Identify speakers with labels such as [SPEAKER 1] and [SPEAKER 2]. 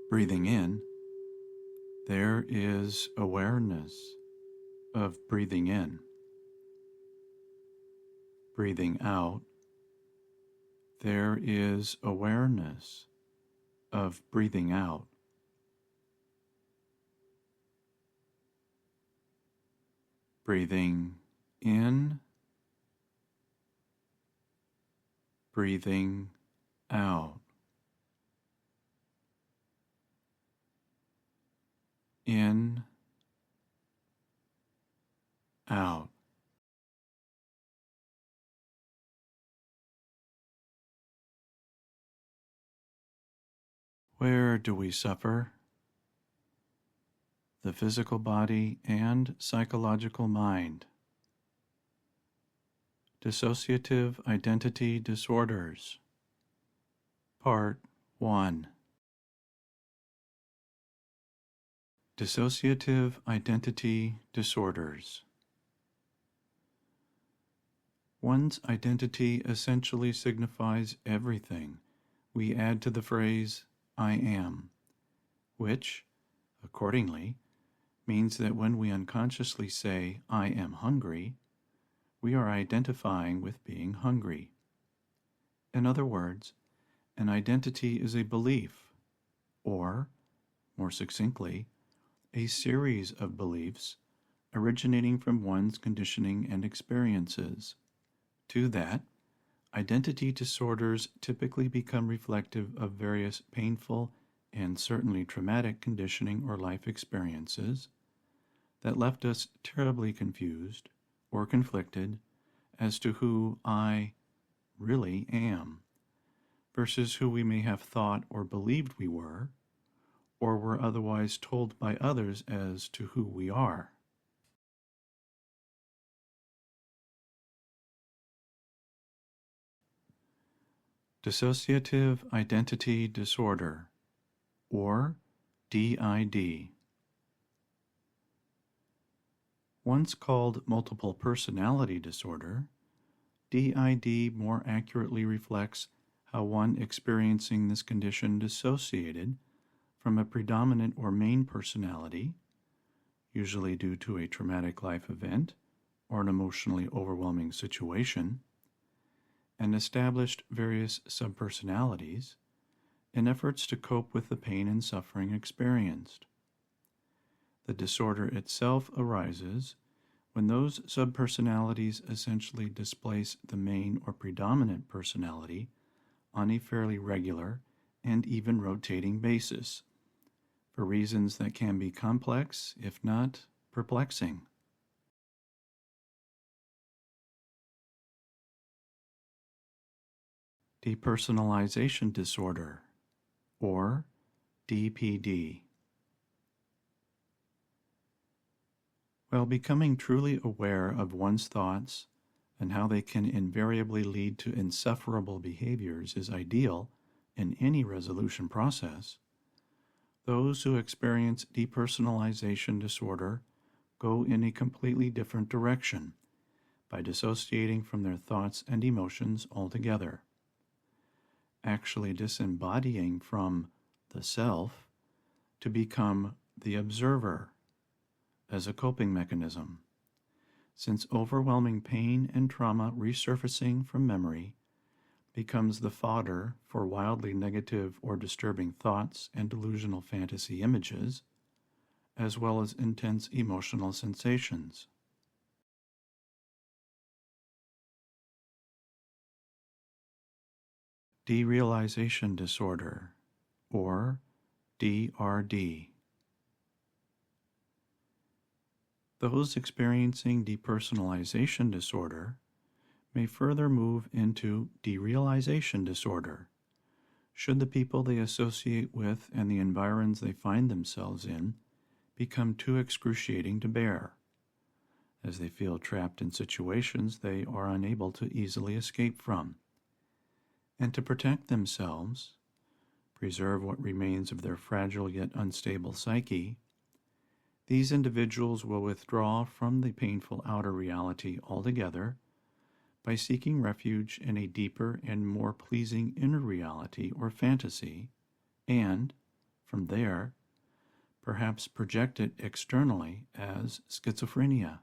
[SPEAKER 1] Breathing in, there is awareness of breathing in. Breathing out, there is awareness of breathing out. Breathing in, breathing out. In, out. Where do we suffer? The physical body and psychological mind. Dissociative identity disorders. Part 1. Dissociative identity disorders. One's identity essentially signifies everything we add to the phrase, I am, which, accordingly, means that when we unconsciously say, I am hungry, we are identifying with being hungry. In other words, an identity is a belief, or, more succinctly, a series of beliefs originating from one's conditioning and experiences. To that, identity disorders typically become reflective of various painful and certainly traumatic conditioning or life experiences that left us terribly confused or conflicted as to who I really am versus who we may have thought or believed we were, or were otherwise told by others as to who we are. Dissociative identity disorder, or DID. Once called multiple personality disorder, DID more accurately reflects how one experiencing this condition dissociated from a predominant or main personality, usually due to a traumatic life event or an emotionally overwhelming situation, and established various subpersonalities in efforts to cope with the pain and suffering experienced. The disorder itself arises when those subpersonalities essentially displace the main or predominant personality on a fairly regular and even rotating basis, for reasons that can be complex, if not perplexing. Depersonalization disorder, or DPD. While becoming truly aware of one's thoughts and how they can invariably lead to insufferable behaviors is ideal in any resolution process, those who experience depersonalization disorder go in a completely different direction by dissociating from their thoughts and emotions altogether, actually disembodying from the self to become the observer as a coping mechanism, since overwhelming pain and trauma resurfacing from memory becomes the fodder for wildly negative or disturbing thoughts and delusional fantasy images, as well as intense emotional sensations. Derealization disorder, or DRD. Those experiencing depersonalization disorder may further move into derealization disorder, should the people they associate with and the environs they find themselves in become too excruciating to bear, as they feel trapped in situations they are unable to easily escape from. And to protect themselves, preserve what remains of their fragile yet unstable psyche, these individuals will withdraw from the painful outer reality altogether by seeking refuge in a deeper and more pleasing inner reality or fantasy, and, From there, perhaps project it externally as schizophrenia.